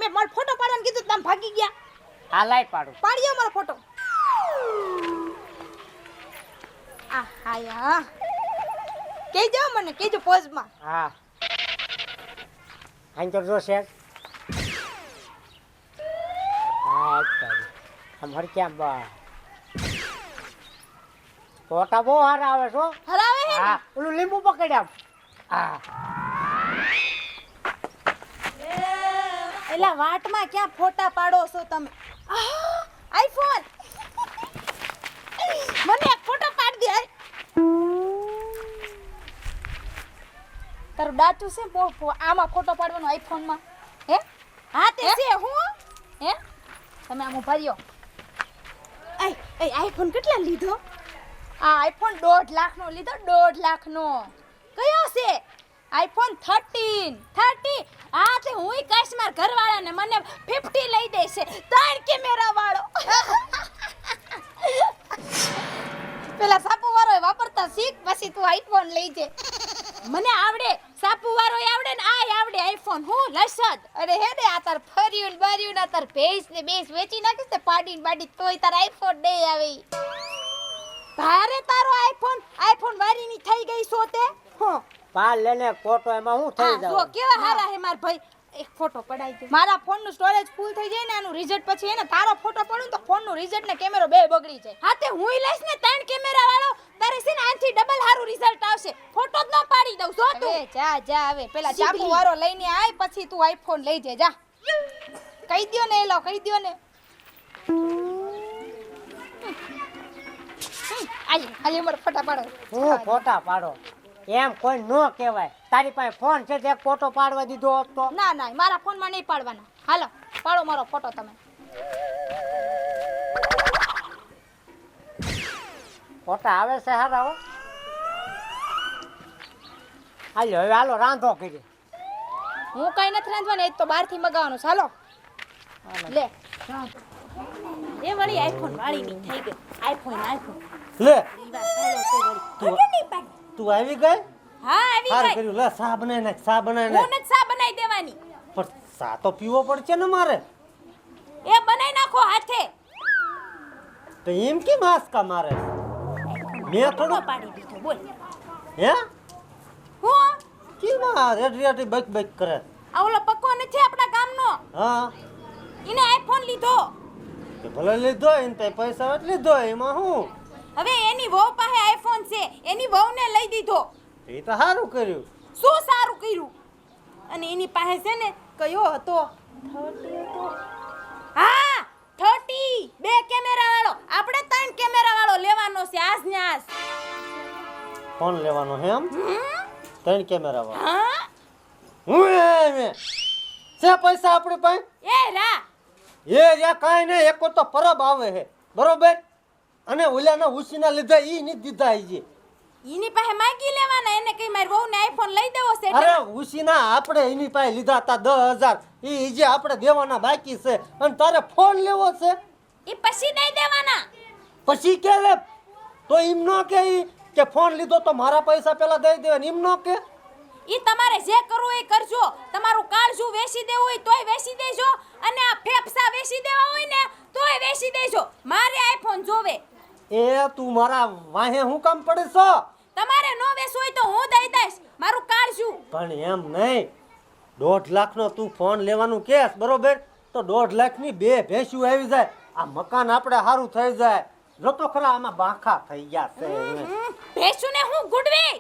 મારે મારો ફોટો પાડવાનું કીધું તમે ભાગી ગયા. હા લાઈ પાડું. પાડ્યો મારો ફોટો. આ હાયા કેજો મને કેજો પોઝમાં. હા આંતર જો છે. હા આમ હર ક્યાં બા ફોટા બહુ સારા આવે છો. હરાવે હે હા ઓલું લીંબુ પકડ્યા. હા એલા વાટમાં ક્યાં ફોટા પાડો છો તમે? આઈફોન મને એક ફોટો પાડ દે. તારું ડાચું છે આમાં ફોટો પાડવાનો આઈફોનમાં હે? હા તે છે હું હે તમે આમ ઉભા રહ્યો. એ આઈફોન કેટલા લીધો? આ આઈફોન 1.5 લાખનો લીધો. 1.5 લાખનો કયો છે? આઈફોન 13. હા તે હુંય કાશ્મીર ઘરવાળાને મને 50 લઈ દે છે 3 કેમેરા વાળો. પેલા સાપુ વાળો વાપરતા શીખ પછી તું આઈફોન લઈ જે. મને આવડે સાપુ વાળો આવડે ને આ આવડે આઈફોન. હું લસદ અરે હે ને આ તાર ફર્યું ને બાર્યું ને તાર ભેસ ને બેસ વેચી નાખીશ તે પાડીને બાડી તોય તાર આઈફોન દે આવે. ભારે તારો આઈફોન વારીની થઈ ગઈ છો તે. હા પાલ લેને ફોટો એમાં હું થઈ જાવ. જો કેવા હારા હે માર ભાઈ. એક ફોટો પડાઈ દે. મારા ફોન નું સ્ટોરેજ ફૂલ થઈ જાય ને આનું રિઝલ્ટ પછી એને તારો ફોટો પડું તો ફોન નું રિઝલ્ટ ને કેમેરો બે બગડી જાય. હા તે હુંય લઈશ ને 3 કેમેરા વાળો તારે છે ને આથી ડબલ હારું રિઝલ્ટ આવશે. ફોટો જ ન પાડી દઉં જો તું. જા હવે પેલા ચાકુ વાળો લઈને આય પછી તું આઈફોન લઈ જે જા. કહી દ્યો ને એલો કહી દ્યો ને. આલી મારા ફોટા પાડો. હું ફોટા પાડો એમ કોઈ નો કહેવાય. તારી પાસે ફોન છે તે ફોટો પાડવા દીધો હોત તો. ના મારા ફોન માં નહીં પાડવાના. હાલો પાડો મારો ફોટો તમે. ફોટા આવે છે હારા હો. હાલો હવે હાલો રાંધો કરી. હું કઈ નથી રાંધવાની એ તો બહારથી મગાવવાનું. ચાલો લે એ વળી આઈફોન વાળી ની થઈ ગઈ. આઈફોન લે તું આવી ગઈ. હા આવી સારું ગઈ. કર્યું. લે સા બનાવી નાખ. સા બનાવી હું નાખ. નથી સા બનાવી દેવાની. પણ સા તો પીવો પડશે ને મારે. એ બનાવી નાખો હાથે. તો એમ કેમ આસકા મારે? મેં થોડું પાડી દીધો બોલ. હે હું કેમ આ રેડિયાટી બક બક કરે? આ ઓલો પક્કો નથી આપણા ગામનો. હા એને આઈફોન લીધો. કે ભલે લીધો એને તે પૈસા વટ લીધો એમાં હું. હવે એની વહુ પાસે આઈફોન છે. એની વહુને લઈ દીધો. એ તો સારું કર્યું. શું સારું કર્યું? અને એની પાસે છે ને કયો હતો 30 હતો. હા 30 બે કેમેરા વાળો. આપણે 3 કેમેરા વાળો લેવાનો છે આજ ને આજ. ફોન લેવાનો હે એમ? 3 કેમેરા વાળો. હા હું એમ છે પૈસા આપણી પાસે એ રા એ યા કાંઈ નહીં. એક તો પરબ આવે છે બરોબર. અને ઓલાના ઉસીના લીધા ઈ નહીં દીધા ઈ. એની પાસે માંગી લેવાના. એને કઈ મારી વહુને આઈફોન લઈ દેવો છે. અરે ઉસીના આપણે એની પાસે લીધા હતા 10,000. ઈ જે આપણે દેવાના બાકી છે. અને તારે ફોન લેવો છે એ પછી દઈ દેવાના. પછી કે લે તો એમ ન કે ઈ કે ફોન લીધો તો મારા પૈસા પેલા દઈ દેવા એમ ન કે. ઈ તમારે જે કરવું એ કરજો. તમારું કાળજું વેચી દેવું હોય તોય વેચી દેજો અને આ ફેફસા વેચી દેવા હોય ને તોય વેચી દેજો. મારે આઈફોન જોવે. એ તું મારા વાહે હું કામ પડે છો? તમારે નો વેચવું હોય તો હું દઈ દઈશ. મારું કાળજું. પણ એમ નહીં. 1.5 લાખનો તું ફોન લેવાનું કેસ બરોબર તો 1.5 લાખની 2 ભેંસું આવી જાય. આ મકાન આપણે સારું થઈ જાય. જો તો ખરા આમાં બાંખા થઈ ગયા છે. ભેંસુને હું ગુડવી.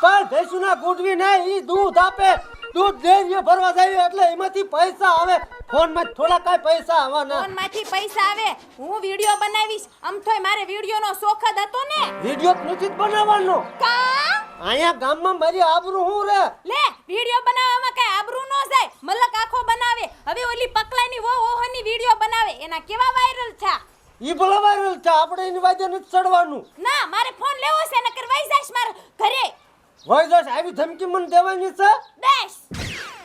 પણ ભેંસું ના ગુડવી નહીં. ઈ દૂધ આપે. દૂધ ડેરીએ ભરવા જાય એટલે એમાંથી પૈસા આવે. ફોનમાં થોડા કાંઈ પૈસા આવવાના. ફોનમાંથી પૈસા આવે. હું વિડિયો બનાવીશ. અમથોય મારે વિડિયોનો શોખ જ હતો ને. વિડિયો નથી જ બનાવવાનો. કા અહીંયા ગામમાં મારી આબરૂ હું રે. લે વિડિયો બનાવવામાં કઈ આબરૂ નો જાય. મલક આખો બનાવે. હવે ઓલી પકલાની વો ઓહની વિડિયો બનાવે. એના કેવા વાયરલ થા. ઈ ભલે વાયરલ છે. આપણે એની વાજે નથી ચડવાનું. ના મારે ફોન લેવો છે નકર વઈ જાશ માર ઘરે. વઈ જશ આવી ધમકી મને દેવાની છે. દેશ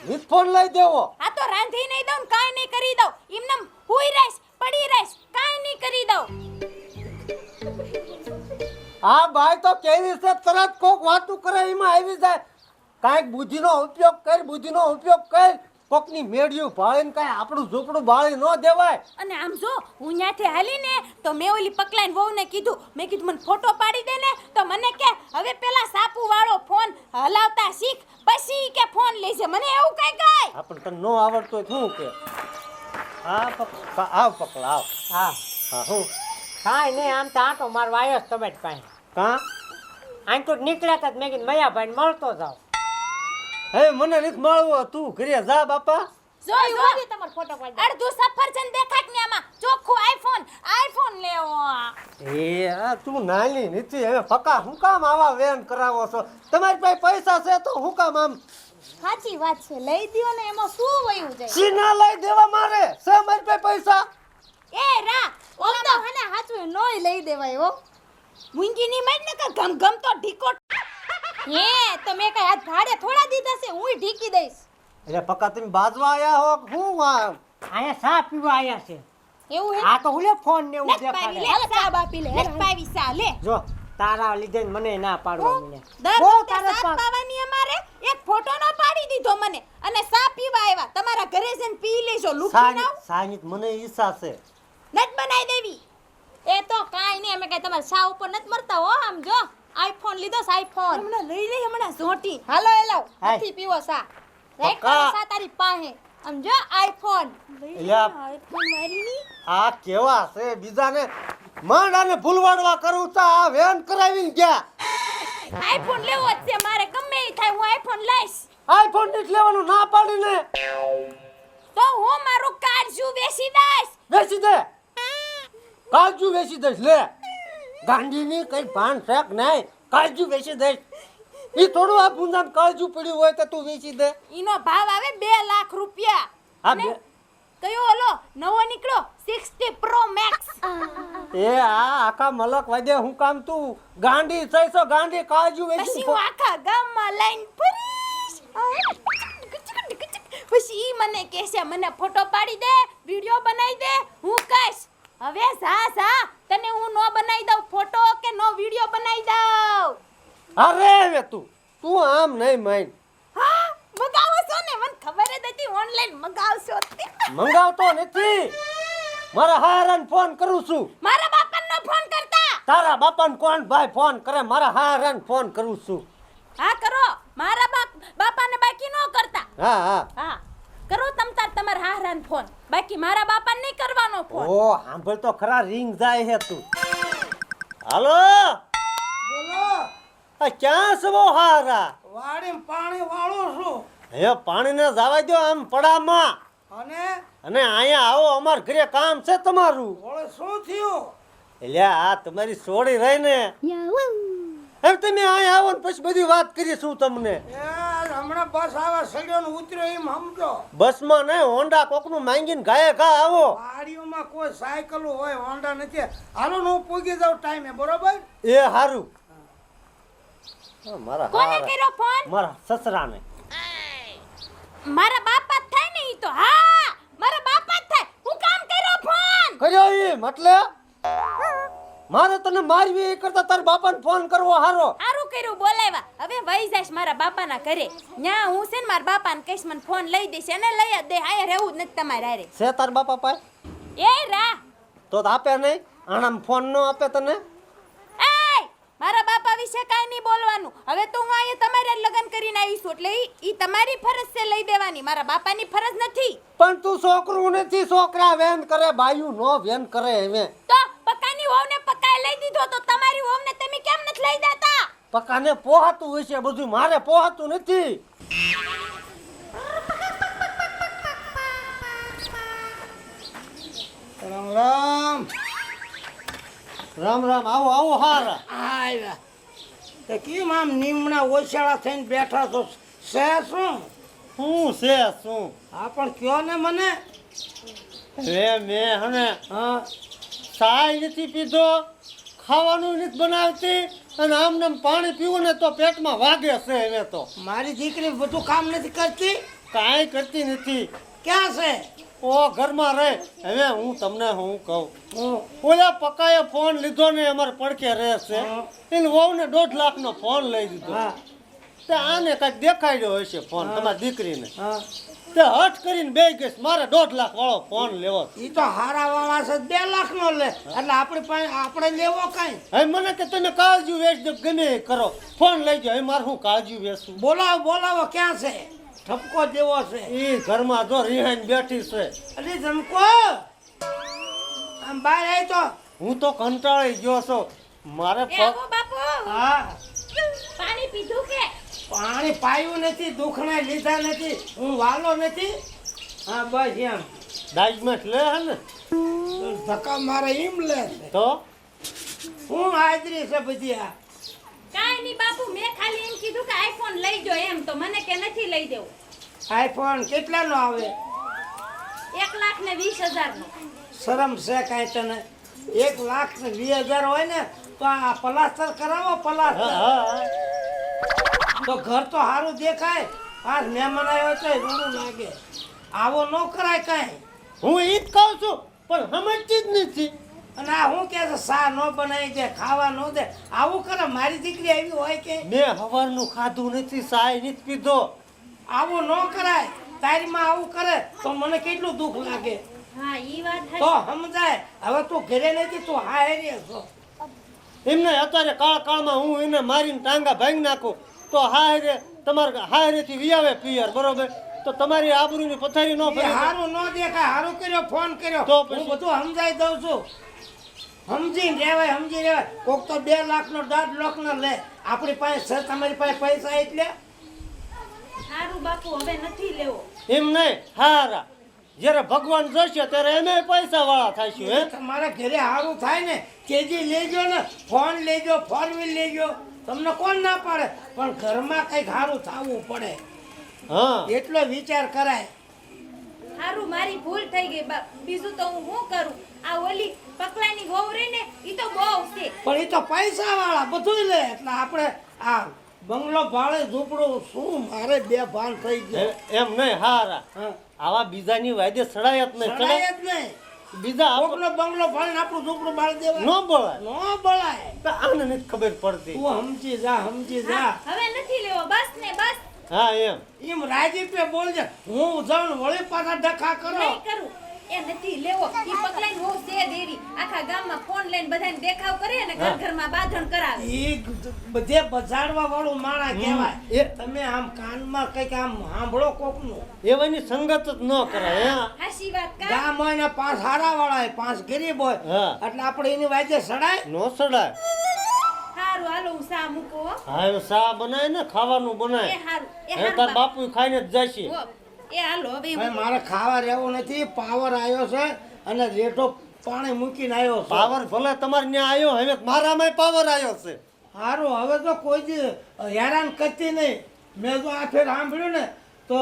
નીત ફોન લઈ દેવો. આ તો રાંધી નહીં દઉં કાઈ નહીં કરી દઉં. એમનેમ હુઈ રહીશ પડી રહીશ કાઈ નહીં કરી દઉં. આ ભાઈ તો કેવી છે તરત કોક વાતું કરે એમાં આવી જાય. કાંઈક બુદ્ધિનો ઉપયોગ કર. બુદ્ધિનો ઉપયોગ કર. કોકની મેડિયું ભાળીને કાંઈ આપણું ઝૂંપડું બાળી ન દેવાય. અને આમ જો હું ત્યાંથી હાલીને તો મેં ઓલી પકલાઈને વહુને કીધું, મેં કીધું મને ફોટો પાડી દે ને, તો મને કે હવે પેલા સાપુ વાળો ફોન હલાવતા શીખ પછી કે ફોન લેજે. મને એવું કઈ કાય આપણે તને ન આવડતું હોય શું કે આવ પકડા આવ. હા હા હું કાંઈ નહીં, આમ તો આંટો મારવા આવ્યો જ તમે જ પાસે. કાં આમ તો નીકળ્યા હતા મેં કીધું મયાભાઈને મળતો જાવ. હે મને નથી મળવું, તું ઘરે જા બાપા. જો તમારો ફોટો પાડી દે. અડધું સફરજન દેખાય કે આમાં ચોખ્ખું આઈફોન લેવો. એ આ તું નાની નથી, હવે પકા હું કામ આવા વેન કરાવો છો? તમારી પાસે પૈસા છે તો હું કામ આમ સાચી વાત છે, લઈ દ્યો ને, એમાં શું વયું જાય. સીના લઈ દેવા મારે છે મારી પાસે પૈસા. એ રા ઓમ તો હને હાચું નોય લઈ દેવાય હો. મુંગી ની માર ને કે ગમ તો ઢીકો. હે તો મેં કઈ હાથ ભાડે થોડા દીધા છે, હુંય ઢીકી દઈશ. એટલે પકા તમે બાજવા આયા હો કે હું આ અહીંયા ચા પીવા આવ્યા છે. એવું હે આ તો હું લે ફોન ને એવું નત પાવી લે, દેખાડે. ચા બાપી લે, નત પાવી ચા લે. જો તારા લીધે ને મને ના પાડવા મને. દર બહુ વખતે તારે સાત પાવાની અમારે એક ફોટો નો પાડી દીધો મને, અને સા પીવા આવ્યા. તમારા ઘરે જઈને પી લેજો, લુખી નાવ. સાનિત મને ઈચ્છા છે. નત બનાવી દેવી. એ તો કાઈ નહીં, અમે કઈ તમારા સા ઉપર નત મરતા હો. આમ જો આઈફોન લીધો છે, આઈફોન હમણાં લઈ લે, હમણાં ઝોટી. હાલો એ લાવ, હાય. નથી પીવો સા. રાઈટ પક્કા. સા તારી પાસે. આમ જો આઈફોન યા. આઈફોન મારી ની. આ કેવા છે બીજાને માંડાને ભૂલવાડવા કરું તો આ વેન કરાવીને ગયા. આઈફોન લેવો જ છે મારે, ગમે ઈ થાય હું આઈફોન લઈશ. આઈફોન નથી લેવાનું ના પાડીને તો હું મારું કાળજુ વેચી દઈશ. વેચી દે. કાજુ વેચી દઈશ લે. ગાંધીની કઈ ભાન શેક નહીં, કાજુ વેચી દઈશ. ઈ થોડું આ પૂંજાને કાજુ પડ્યું હોય તો તું વેચી દે. ઈનો ભાવ આવે 2 લાખ રૂપિયા. હા, અને કયો ઓલો નવો નીકળો 60 પ્રો મેક્સ. એ આ આખા મલક વાદે હું કામ તું ગાંડી થઈસો? ગાંડી કાજુ પછી વેચી હું આખા ગામમાં લઈને ફરીશ. પછી ઈ મને કહેશે મને ફોટો પાડી દે, વિડિયો બનાવી દે. હું કહીશ હવે જા તને હું નો બનાવી દઉં ફોટો કે નો વિડિયો બનાવી દઉં. અરે હવે તું આમ નહીં માન. હા મગાવો છો ને, મને ખબર જ હતી ઓનલાઈન મગાવશો તે. મંગાવતો નથી, મારા હારાને ફોન કરું છું. મારા બાપાનો ફોન કરતા. તારા બાપાને કોણ ભાઈ ફોન કરે? મારા હારાને ફોન કરું છું. હા કરો, મારા બાપાને બાકી નો કરતા. હા હા કરો તમારા હારાને ફોન, બાકી મારા બાપાને નહીં કરવાનો ફોન. ઓ સાંભળ તો ખરા, રિંગ જાય હે તું. હાલો બોલો, આ ક્યાં છો હારા? વાડીમાં પાણી વાળું છું. હે પાણીને જવા દો આમ પડામાં, અને અને અહીંયા આવો, અમાર ઘરે કામ છે તમારું. ઓળે શું થયું? એટલે આ તમારી સોડી રહી ને, હવે તમે અહીંયા આવો ને પછી બધી વાત કરીશું તમને. એ હમણાં બસ આવે, સડ્યો ને ઉતર્યો એમ સમજો. બસમાં નહીં, હોન્ડા કોકનું માંગીને ગાયે ઘા આવો. વાડીઓમાં કોઈ સાયકલ હોય, હોન્ડા નથી. હાલો ને હું પૂગી જાઉં ટાઈમે, બરોબર? એ હારું. મારા કોને હારા, કર્યો ફોન? મારા સસરાને. મારા બાપા જ થાય ને ઈ તો. હા મારા બાપા જ થાય. હું કામ કર્યો ફોન? કર્યો એમ એટલે મારે તને મારવી એ કરતા તાર બાપાને ફોન કરવો હારો. આરું કર્યું બોલાવ્યા. હવે વઈ જાઈશ મારા બાપાના ઘરે. ન્યા હું છે ને મારા બાપાને કહીશ મને ફોન લઈ દેશે, એને લઈ જ દે. આયા રહેવું જ નથી તમારે હારે. છે તાર બાપા પાસે? એ રા તો આપે નહીં, આનામ ફોન નો આપે તને. એય મારા બાપા વિશે કાઈ નહીં બોલવાનું. હવે તો હું અહીંયા તમારે લગ્ન કરીને આવી છું, એટલે ઈ તમારી ફરજ છે લઈ દેવાની, મારા બાપાની ફરજ નથી. પણ તું છોકરું નથી, છોકરા વેન કરે, બાયું નો વેન કરે. હવે તો પકાની વહુને પકાએ લઈ દીધો, તો તમારી વહુને તમે કેમ નથી લઈ દેતા? પકાને પોહાતું હોય છે બધું, મારે પોહાતું નથી. રામ રામ. રામ રામ. આવો આવો હારા. આવ્યા તો કેમ આમ નીમણા ઓછાળા થઈને બેઠા છો? છે શું? શું છે શું? હા પણ કયો ને મને. હવે મેં હને હા ચાય નથી પીધો, ખાવાનું નથી બનાવતી, અને આમ નામ પાણી પીવું ને તો પેટમાં વાગે છે. હવે તો મારી દીકરી બધું કામ નથી કરતી. કાંઈ કરતી નથી. ક્યાં છે? ઓ ઘરમાં રહે. હવે હું તમને હું કહું, હું ઓલા પકાએ ફોન લીધો ને અમારે પડખે રહે છે, હા. એને વહુને 1.5 લાખનો ફોન લઈ દીધો. હા તે આને કાંઈક દેખાડ્યો હશે ફોન તમારી દીકરીને. હા તે હઠ કરીને બે ગઈશ મારે 1.5 લાખ વાળો ફોન લેવો છે. ઈ તો હારા વાળા છે 2 લાખ નો લે એટલે આપણી પાસે આપણે લેવો કાંઈ. હવે મને કે તમે કાળજી વેચ દો ગમે એ કરો ફોન લઈ જાઓ હવે મારે શું કાળજી વેચું બોલાવો ક્યાં છે? ઠપકો દેવો છે. એ ઘરમાં જો રિહાઈને બેઠી છે અલી ધમકો આમ બહાર આવી તો. હું તો કંટાળી ગયો છું મારે એ આવો બાપુ હા પાણી પીધું કે પાણી પાયું નથી, દુખણા લીધા નથી, હું વાલો નથી. હા બસ એમ ડાયજમેન્ટ લે હે ને ધક્કા મારે એમ લે છે. તો હું હાજરી છે બધી આ. કાંઈ નહીં બાપુ મેં ખાલી એમ કીધું કે આઈફોન લઈ જો એમ તો મને કે નથી લઈ દેવું આઈફોન કેટલાનો આવે? 1,20,000 નો શરમ છે કાંઈ તને? 1,20,000 હોય ને તો આ પ્લાસ્ટર કરાવો હા પ્લાસ્ટર હા તો ઘર તો સારું દેખાય. આ મહેમાન આવ્યો તો રૂડું લાગે. આવો ન કરાય કાંઈ. હું ઈ જ કહું છું પણ સમજતી જ નથી અને આ હું કે છે સા ન બનાવી દે, ખાવા ન દે, આવું કરે. મારી દીકરી આવી હોય કે મેં સવારનું ખાધું નથી સાય નથી પીધો આવું ન કરાય. તારી માં આવું કરે તો મને કેટલું દુઃખ લાગે. હા ઈ વાત તો હશે સમજાય. હવે તું ઘરે નથી, તું હારે છો. એમને અત્યારે કાળમાં હું એને મારીને ટાંગા ભાંગી નાખું તો હારે તમારે હારેથી વિયાવે પિયર બરોબર તો તમારી આબરૂની પથારી ન એ ફરે હારું ન દેખાય. હારું કર્યો ફોન કર્યો. તો હું પછી? બધું સમજાઈ દઉં છું. સમજીને રહેવાય, સમજી રહેવાય. કોક તો 2 લાખનો 1.5 લાખનો લે. આપણી પાસે છે, તમારી પાસે પૈસા એટલે સારું બાપુ હવે નથી લેવો એમ નહીં હારા જ્યારે ભગવાન જોશે ત્યારે એમે પૈસા વાળા થઈશું હે તમારા ઘરે સારું થાય ને તેજી લેજો ને. ફોન લેજો, 4 વ્હીલ લેજો. તમને કોણ ના પાડે? પણ ઘરમાં કંઈક સારું થવું પડે હા એટલો વિચાર કરાય. સારું મારી ભૂલ થઈ ગઈ બીજું તો હું શું કરું આ ઓલી પકલાની વહુ રહી ને ઈ તો બહુ છે પણ એ તો પૈસા વાળા બધું લે એટલે આપણે આ બંગલો ભાડે ઝૂંપડું શું મારે 2 ભાન થઈ ગયો. એમ નહીં હારા હા. આવા બીજાની વાયદે સડાય જ નહીં સડાય જ નહીં. બીજા કોકનો બંગલો ભાડે આપણું ઝૂંપડું બાળી દેવાય. ન બોલાય નો બળાય. તો આને નથી ખબર પડતી તું સમજી જા, સમજી જા. હા, હવે નથી લેવો બસ ને બસ હા એમ એમ રાજીપે બોલજે. હું જાઉં વળી પાછા ડખા કરો. નહીં કરું એ નથી લેવો ઈ પકલાની વહુ છે દેરી આખા ગામમાં ફોન લઈને બધાને દેખાવ કરે ને ઘર ઘરમાં બાંધણ કરાવે ઈ બધે બજાડવા વાળું માણા કહેવાય. એ તમે આમ કાનમાં કઈક આમ સાંભળો કોકનું. એવાની સંગત જ ન કરાય હે હાસી વાત કા ગામ હોય ને 5 હારા વાળા હોય, 5 ગરીબ હોય. હા. એટલે આપણે એની વાજે સડાય. ન સડાય હારું હાલો હું સા મૂકો હો. હા એ શા બનાય ને ખાવાનું એ બનાય હારું એ હવે તાર હારું બાપુ ખાઈને જ જશે હો. એ હાલો હવે ભાઈ મારે ખાવા રહેવું નથી. પાવર આવ્યો છે અને રેઠો પાણી મૂકીને આવ્યો છે. પાવર ભલે તમારે ત્યાં આવ્યો હવે મારામાંય પાવર આવ્યો છે સારું હવે તો કોઈ દી હેરાન કરતી નહીં. મેં જો આ ફેર સાંભળ્યું ને તો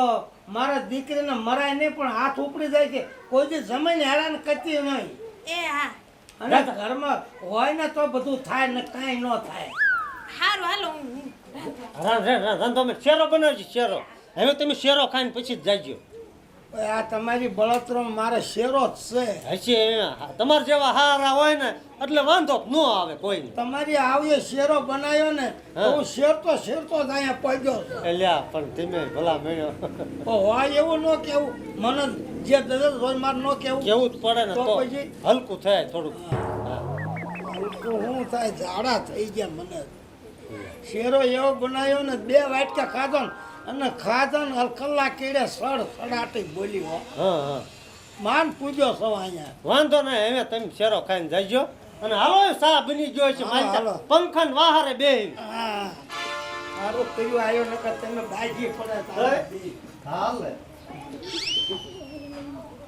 મારા દીકરીને મરાય નહીં પણ હાથ ઉપડી જાય કે કોઈ દી જમીને હેરાન કરતી નહીં. એ હા અને ઘરમાં હોય ને તો બધું થાય ને કાંઈ ન થાય. હારું હાલો હું તમે શેરો બનાવજો શેરો હવે તમે શેરો ખાઈને પછી જ જાજો ભાઈ આ તમારી બળતરો મારે શેરો જ છે. હશે તમારે જેવા હારા હોય ને એટલે વાંધો ન આવે કોઈને તમારી આવી શેરો બનાવ્યો ને તો હું શેરતો જ અહીંયા પડ્યો છું. એલ્યા પણ તમે ભલા મળ્યો તો હોય એવું ન કેવું. મને જે દરજ હોય મારે ન કેવું. કેવું જ પડે ને તો તો પછી? હલકું થાય થોડુંક શું થાય ઝાડા થઈ ગયા મને. શેરો એવો બનાવ્યો ને 2 વાટકા ખાધો ને અને ખાધો ને કલાક કેડે સડાટી બોલી હો. હા હા માન પૂજ્યો છો અહીંયા. વાંધો નહીં હવે તમે શેરો ખાઈને જાજો અને હાલો સા બની ગયો છે હાલો, હાલો. પંખન વાહારે બે હા સારું કર્યું આવ્યો નકર તમે બાજી પડે તારા દી. હાલે